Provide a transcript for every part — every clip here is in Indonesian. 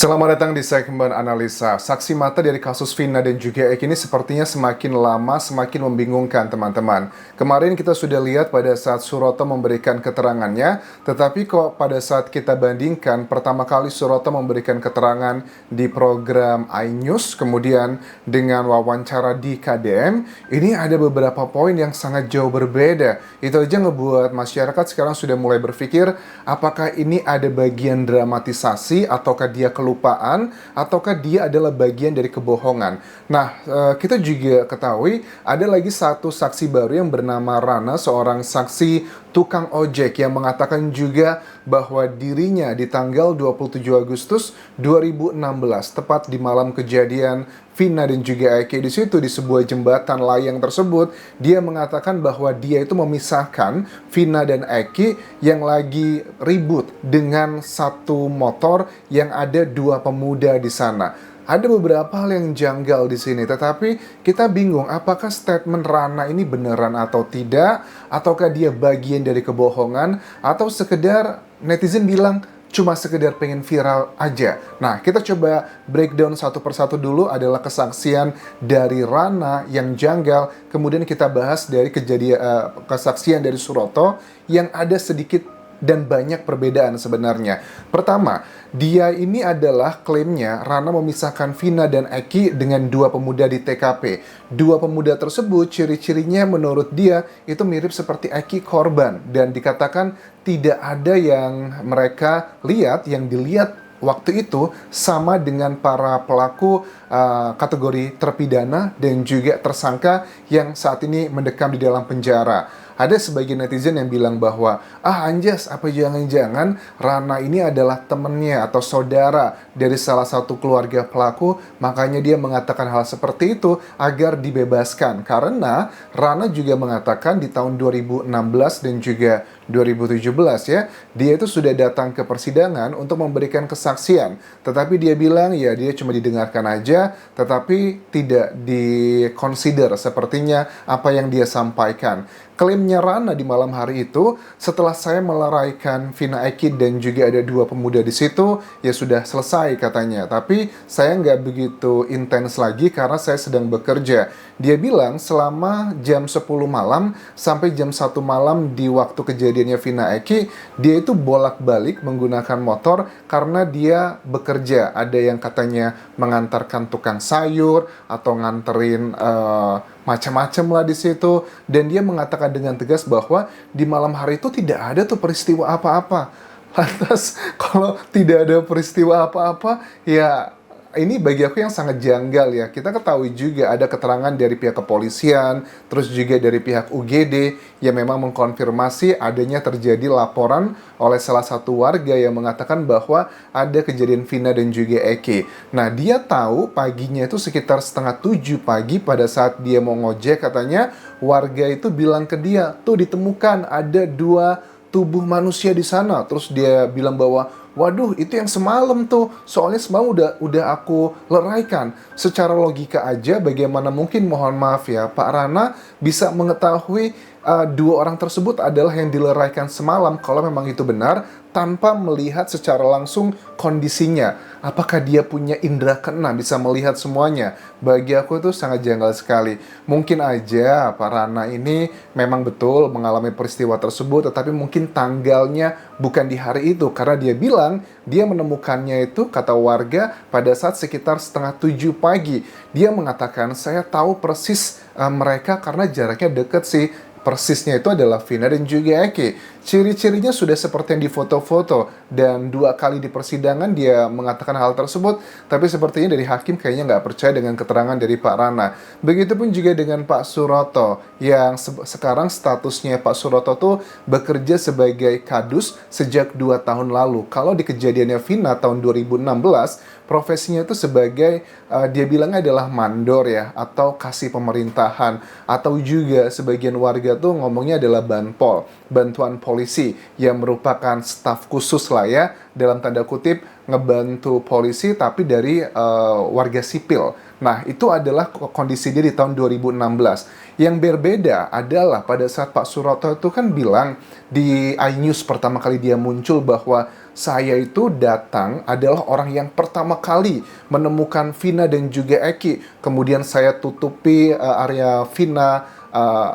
Selamat datang di segmen analisa. Saksi mata dari kasus Vina dan juga Eki ini sepertinya semakin lama semakin membingungkan teman-teman. Kemarin kita sudah lihat pada saat Suroto memberikan keterangannya, tetapi kok pada saat kita bandingkan, pertama kali Suroto memberikan keterangan di program iNews, kemudian dengan wawancara di KDM, ini ada beberapa poin yang sangat jauh berbeda. Itu aja ngebuat masyarakat sekarang sudah mulai berpikir, apakah ini ada bagian dramatisasi ataukah dia kelupaan, ataukah dia adalah bagian dari kebohongan. Nah, kita juga ketahui ada lagi satu saksi baru yang bernama Rana, seorang saksi tukang ojek yang mengatakan juga bahwa dirinya di tanggal 27 Agustus 2016, tepat di malam kejadian Vina dan juga Eki di situ di sebuah jembatan layang tersebut, dia mengatakan bahwa dia itu memisahkan Vina dan Eki yang lagi ribut dengan satu motor yang ada dua pemuda di sana. Ada beberapa hal yang janggal di sini, tetapi kita bingung apakah statement Rana ini beneran atau tidak, ataukah dia bagian dari kebohongan, atau sekedar netizen bilang cuma sekedar pengen viral aja. Nah, kita coba breakdown satu persatu dulu adalah kesaksian dari Rana yang janggal, kemudian kita bahas dari kesaksian dari Suroto yang ada sedikit dan banyak perbedaan sebenarnya. Pertama, dia ini adalah klaimnya Rana memisahkan Vina dan Eki dengan dua pemuda di TKP. Dua pemuda tersebut ciri-cirinya menurut dia itu mirip seperti Eki korban dan dikatakan tidak ada yang mereka lihat, yang dilihat waktu itu sama dengan para pelaku kategori terpidana dan juga tersangka yang saat ini mendekam di dalam penjara. Ada sebagian netizen yang bilang bahwa, anjas, apa jangan-jangan Rana ini adalah temennya atau saudara dari salah satu keluarga pelaku, makanya dia mengatakan hal seperti itu agar dibebaskan. Karena Rana juga mengatakan di tahun 2016 dan juga 2017 ya, dia itu sudah datang ke persidangan untuk memberikan kesaksian. Tetapi dia bilang ya dia cuma didengarkan aja, tetapi tidak dikonsider sepertinya apa yang dia sampaikan. Klaimnya Rana di malam hari itu, setelah saya meleraikan Vina Eki dan juga ada dua pemuda di situ, ya sudah selesai katanya. Tapi saya nggak begitu intens lagi karena saya sedang bekerja. Dia bilang selama jam 10 malam sampai jam 1 malam di waktu kejadiannya Vina Eki, dia itu bolak-balik menggunakan motor karena dia bekerja. Ada yang katanya mengantarkan tukang sayur atau nganterin macam-macam lah di situ, dan dia mengatakan dengan tegas bahwa di malam hari itu tidak ada tuh peristiwa apa-apa. Lantas kalau tidak ada peristiwa apa-apa, ya ini bagi aku yang sangat janggal ya. Kita ketahui juga ada keterangan dari pihak kepolisian, terus juga dari pihak UGD yang memang mengkonfirmasi adanya terjadi laporan oleh salah satu warga yang mengatakan bahwa ada kejadian Vina dan juga Eki. Nah, dia tahu paginya itu sekitar 6:30 pagi pada saat dia mau ngojek, katanya warga itu bilang ke dia, tuh ditemukan ada dua tubuh manusia di sana. Terus dia bilang bahwa waduh, itu yang semalam tuh. Soalnya semalam udah aku leraikan. Secara logika aja, bagaimana mungkin, mohon maaf ya, Pak Rana bisa mengetahui dua orang tersebut adalah yang dileraikan semalam kalau memang itu benar, tanpa melihat secara langsung kondisinya. Apakah dia punya indera keenam, bisa melihat semuanya? Bagi aku itu sangat janggal sekali. Mungkin aja Pak Rana ini memang betul mengalami peristiwa tersebut, tetapi mungkin tanggalnya bukan di hari itu. Karena dia bilang, dia menemukannya itu, kata warga, pada saat sekitar 6:30 pagi. Dia mengatakan, saya tahu persis mereka karena jaraknya deket sih. Persisnya itu adalah Vina dan juga Eki. Ciri-cirinya sudah seperti yang di foto-foto, dan 2 kali di persidangan dia mengatakan hal tersebut, tapi sepertinya dari hakim kayaknya nggak percaya dengan keterangan dari Pak Rana. Begitupun juga dengan Pak Suroto, yang sekarang statusnya Pak Suroto tuh bekerja sebagai kadus sejak 2 tahun lalu. Kalau di kejadiannya Vina tahun 2016, profesinya itu sebagai, dia bilangnya adalah mandor ya, atau kasih pemerintahan, atau juga sebagian warga tuh ngomongnya adalah banpol, bantuan polisi, yang merupakan staf khusus lah ya, dalam tanda kutip ngebantu polisi tapi dari warga sipil. Nah, itu adalah kondisi dia di tahun 2016. Yang berbeda adalah pada saat Pak Suroto itu kan bilang di iNews pertama kali dia muncul bahwa saya itu datang adalah orang yang pertama kali menemukan Vina dan juga Eki. Kemudian saya tutupi area Vina,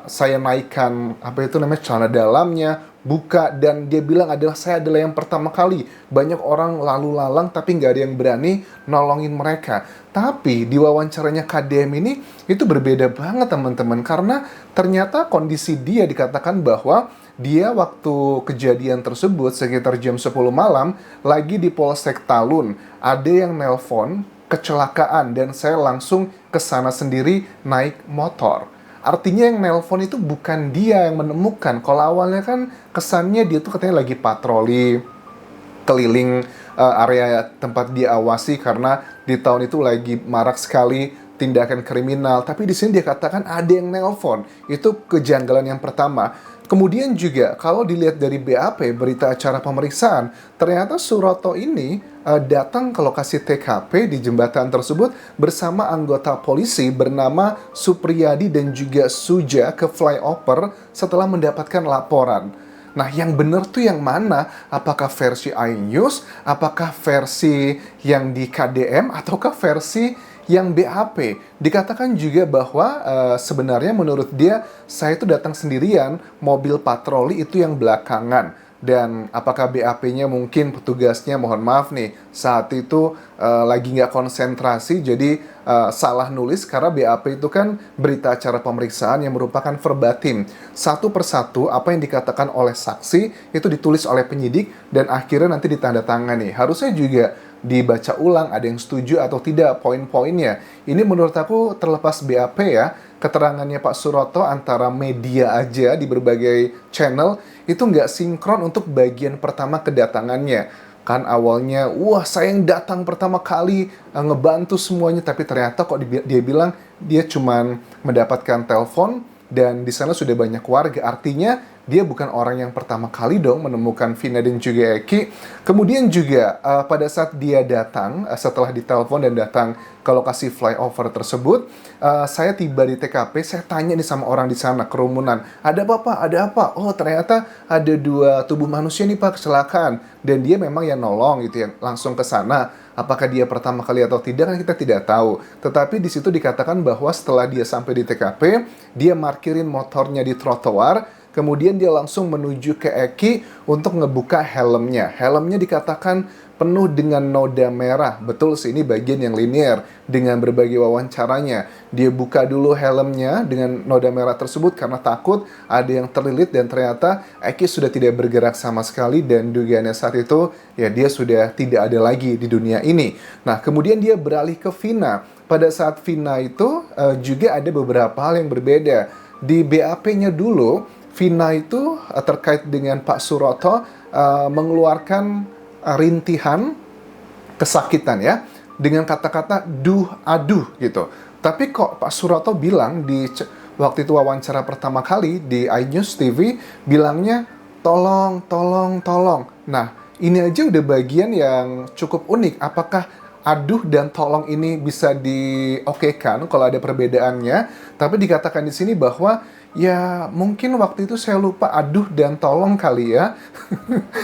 saya naikkan apa itu namanya celana dalamnya, buka, dan dia bilang saya adalah yang pertama kali. Banyak orang lalu lalang tapi nggak ada yang berani nolongin mereka. Tapi di wawancaranya KDM ini itu berbeda banget teman-teman, karena ternyata kondisi dia dikatakan bahwa dia waktu kejadian tersebut sekitar jam 10 malam lagi di Polsek Talun. Ada yang nelpon kecelakaan dan saya langsung ke sana sendiri naik motor. Artinya yang nelpon itu bukan dia yang menemukan. Kalau awalnya kan kesannya dia tuh katanya lagi patroli keliling area tempat dia awasi karena di tahun itu lagi marak sekali tindakan kriminal. Tapi di sini dia katakan ada yang nelpon. Itu kejanggalan yang pertama. Kemudian juga kalau dilihat dari BAP, berita acara pemeriksaan, ternyata Suroto ini datang ke lokasi TKP di jembatan tersebut bersama anggota polisi bernama Supriyadi dan juga Suja ke flyover setelah mendapatkan laporan. Nah, yang benar tuh yang mana? Apakah versi iNews? Apakah versi yang di KDM? Ataukah versi yang BAP? Dikatakan juga bahwa sebenarnya menurut dia, saya itu datang sendirian, mobil patroli itu yang belakangan. Dan apakah BAP-nya mungkin petugasnya, mohon maaf nih, saat itu lagi nggak konsentrasi, jadi salah nulis, karena BAP itu kan berita acara pemeriksaan yang merupakan verbatim. Satu persatu apa yang dikatakan oleh saksi itu ditulis oleh penyidik dan akhirnya nanti ditandatangani. Harusnya juga dibaca ulang, ada yang setuju atau tidak poin-poinnya. Ini menurut aku terlepas BAP ya, keterangannya Pak Suroto antara media aja di berbagai channel itu nggak sinkron untuk bagian pertama kedatangannya. Kan awalnya, wah saya yang datang pertama kali ngebantu semuanya, tapi ternyata kok dia bilang dia cuman mendapatkan telepon dan di sana sudah banyak warga. Artinya dia bukan orang yang pertama kali dong menemukan Vina dan juga Eki. Kemudian juga pada saat dia datang, setelah ditelepon dan datang ke lokasi flyover tersebut, saya tiba di TKP, saya tanya nih sama orang di sana, kerumunan, ada apa Pak? Ada apa? Oh ternyata ada 2 tubuh manusia nih Pak kecelakaan. Dan dia memang yang nolong gitu ya, langsung ke sana. Apakah dia pertama kali atau tidak kan kita tidak tahu. Tetapi di situ dikatakan bahwa setelah dia sampai di TKP, dia parkirin motornya di trotoar. Kemudian dia langsung menuju ke Eki untuk ngebuka helmnya. Helmnya dikatakan penuh dengan noda merah. Betul sih, ini bagian yang linear dengan berbagai wawancaranya. Dia buka dulu helmnya dengan noda merah tersebut karena takut ada yang terlilit, dan ternyata Eki sudah tidak bergerak sama sekali dan dugaannya saat itu ya dia sudah tidak ada lagi di dunia ini. Nah, kemudian dia beralih ke Vina. Pada saat Vina itu juga ada beberapa hal yang berbeda. Di BAP-nya dulu, Vina itu terkait dengan Pak Suroto mengeluarkan rintihan kesakitan ya, dengan kata-kata duh aduh gitu. Tapi kok Pak Suroto bilang di waktu itu wawancara pertama kali di iNews TV bilangnya tolong, tolong, tolong. Nah, ini aja udah bagian yang cukup unik. Apakah aduh dan tolong ini bisa diokekan kalau ada perbedaannya? Tapi dikatakan di sini bahwa ya mungkin waktu itu saya lupa aduh dan tolong kali ya.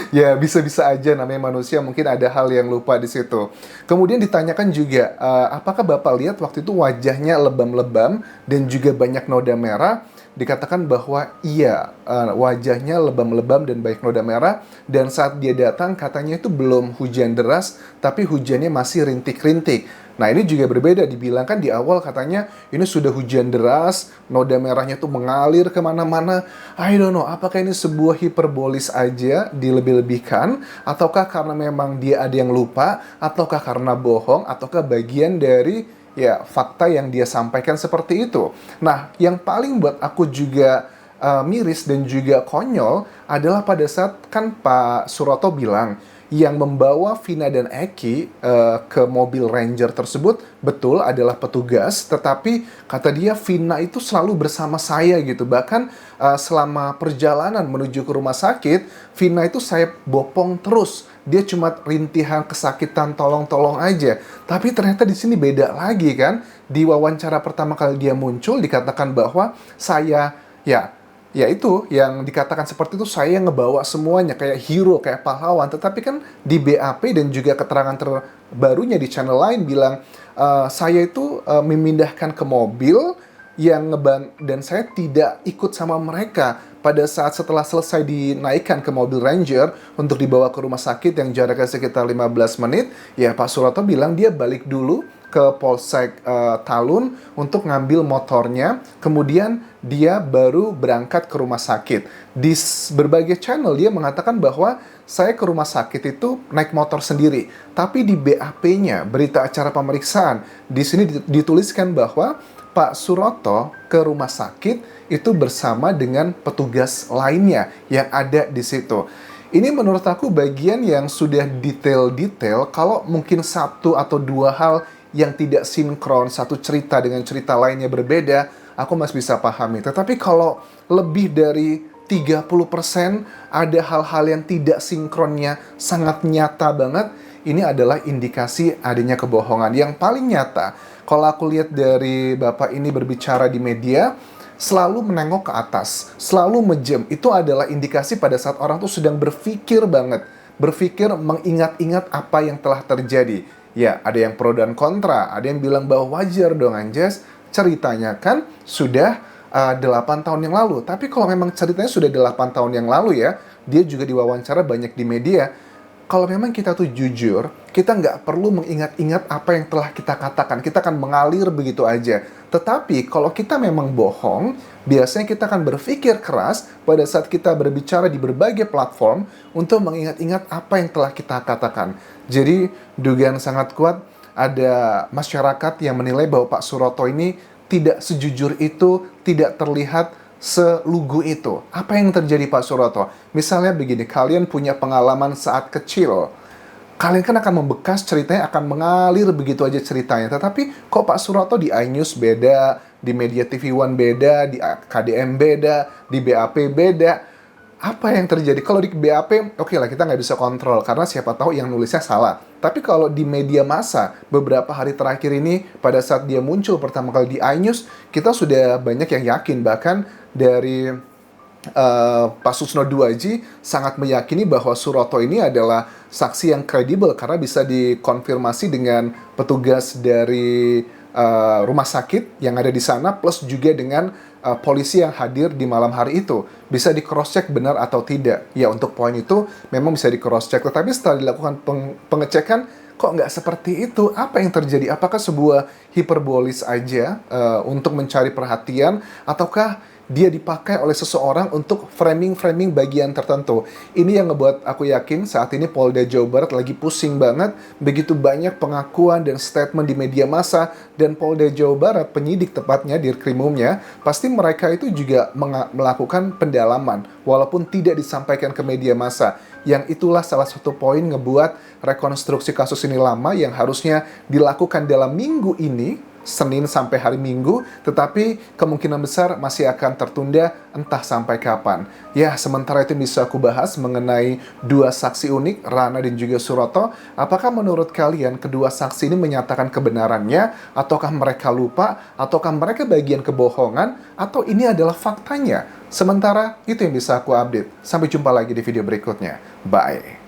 Ya bisa-bisa aja, namanya manusia, mungkin ada hal yang lupa di situ. Kemudian ditanyakan juga, apakah Bapak lihat waktu itu wajahnya lebam-lebam dan juga banyak noda merah? Dikatakan bahwa iya, wajahnya lebam-lebam dan banyak noda merah, dan saat dia datang katanya itu belum hujan deras, tapi hujannya masih rintik-rintik. Nah ini juga berbeda, dibilang kan di awal katanya ini sudah hujan deras, noda merahnya tuh mengalir kemana-mana. I don't know, apakah ini sebuah hiperbolis aja, dilebih-lebihkan, ataukah karena memang dia ada yang lupa, ataukah karena bohong, ataukah bagian dari ya fakta yang dia sampaikan seperti itu. Nah, yang paling buat aku juga miris dan juga konyol adalah pada saat kan Pak Suroto bilang yang membawa Vina dan Eki ke mobil Ranger tersebut betul adalah petugas, tetapi kata dia Vina itu selalu bersama saya gitu. Bahkan selama perjalanan menuju ke rumah sakit, Vina itu saya bopong terus. Dia cuma rintihan kesakitan tolong-tolong aja. Tapi ternyata di sini beda lagi kan. Di wawancara pertama kali dia muncul dikatakan bahwa saya ya Ya itu, yang dikatakan seperti itu saya ngebawa semuanya kayak hero, kayak pahlawan. Tetapi kan di BAP dan juga keterangan terbarunya di channel lain bilang, saya itu memindahkan ke mobil yang dan saya tidak ikut sama mereka pada saat setelah selesai dinaikkan ke mobil Ranger untuk dibawa ke rumah sakit yang jaraknya sekitar 15 menit. Ya Pak Suroto bilang dia balik dulu ke Polsek Talun untuk ngambil motornya, kemudian dia baru berangkat ke rumah sakit. Di berbagai channel dia mengatakan bahwa saya ke rumah sakit itu naik motor sendiri, tapi di BAP-nya, berita acara pemeriksaan, di sini dituliskan bahwa Pak Suroto ke rumah sakit itu bersama dengan petugas lainnya yang ada di situ. Ini menurut aku bagian yang sudah detail-detail. Kalau mungkin satu atau dua hal yang tidak sinkron, satu cerita dengan cerita lainnya berbeda, aku masih bisa pahami. Tetapi kalau lebih dari 30% ada hal-hal yang tidak sinkronnya sangat nyata banget, ini adalah indikasi adanya kebohongan. Yang paling nyata, kalau aku lihat dari Bapak ini berbicara di media, selalu menengok ke atas, selalu mejem. Itu adalah indikasi pada saat orang tuh sedang berpikir banget, berpikir mengingat-ingat apa yang telah terjadi. Ya, ada yang pro dan kontra, ada yang bilang bahwa wajar dong Anjas, ceritanya kan sudah 8 tahun yang lalu. Tapi kalau memang ceritanya sudah 8 tahun yang lalu ya, dia juga diwawancara banyak di media. Kalau memang kita tuh jujur, kita nggak perlu mengingat-ingat apa yang telah kita katakan. Kita akan mengalir begitu aja. Tetapi kalau kita memang bohong, biasanya kita akan berpikir keras pada saat kita berbicara di berbagai platform untuk mengingat-ingat apa yang telah kita katakan. Jadi dugaan sangat kuat ada masyarakat yang menilai bahwa Pak Suroto ini tidak sejujur itu, tidak terlihat selugu itu. Apa yang terjadi Pak Suroto? Misalnya begini, kalian punya pengalaman saat kecil. Kalian kan akan membekas, ceritanya akan mengalir begitu aja ceritanya. Tetapi kok Pak Suroto di iNews beda, di Media TV One beda, di KDM beda, di BAP beda. Apa yang terjadi? Kalau di BAP, oke lah kita nggak bisa kontrol karena siapa tahu yang nulisnya salah. Tapi kalau di media massa, beberapa hari terakhir ini, pada saat dia muncul pertama kali di iNews, kita sudah banyak yang yakin. Bahkan dari Pak Susno Duaji sangat meyakini bahwa Suroto ini adalah saksi yang kredibel karena bisa dikonfirmasi dengan petugas dari rumah sakit yang ada di sana plus juga dengan polisi yang hadir di malam hari itu. Bisa di cross check benar atau tidak. Ya untuk poin itu memang bisa di cross check. Tetapi setelah dilakukan pengecekan kok nggak seperti itu? Apa yang terjadi? Apakah sebuah hiperbolis aja untuk mencari perhatian ataukah dia dipakai oleh seseorang untuk framing-framing bagian tertentu. Ini yang ngebuat aku yakin saat ini Polda Jawa Barat lagi pusing banget. Begitu banyak pengakuan dan statement di media massa. Dan Polda Jawa Barat, penyidik tepatnya di Krimumnya, pasti mereka itu juga melakukan pendalaman. Walaupun tidak disampaikan ke media massa. Yang itulah salah satu poin ngebuat rekonstruksi kasus ini lama yang harusnya dilakukan dalam minggu ini, Senin sampai hari Minggu, tetapi kemungkinan besar masih akan tertunda entah sampai kapan. Ya, sementara itu bisa aku bahas mengenai dua saksi unik, Rana dan juga Suroto. Apakah menurut kalian kedua saksi ini menyatakan kebenarannya, ataukah mereka lupa, ataukah mereka bagian kebohongan, atau ini adalah faktanya? Sementara itu yang bisa aku update. Sampai jumpa lagi di video berikutnya. Bye!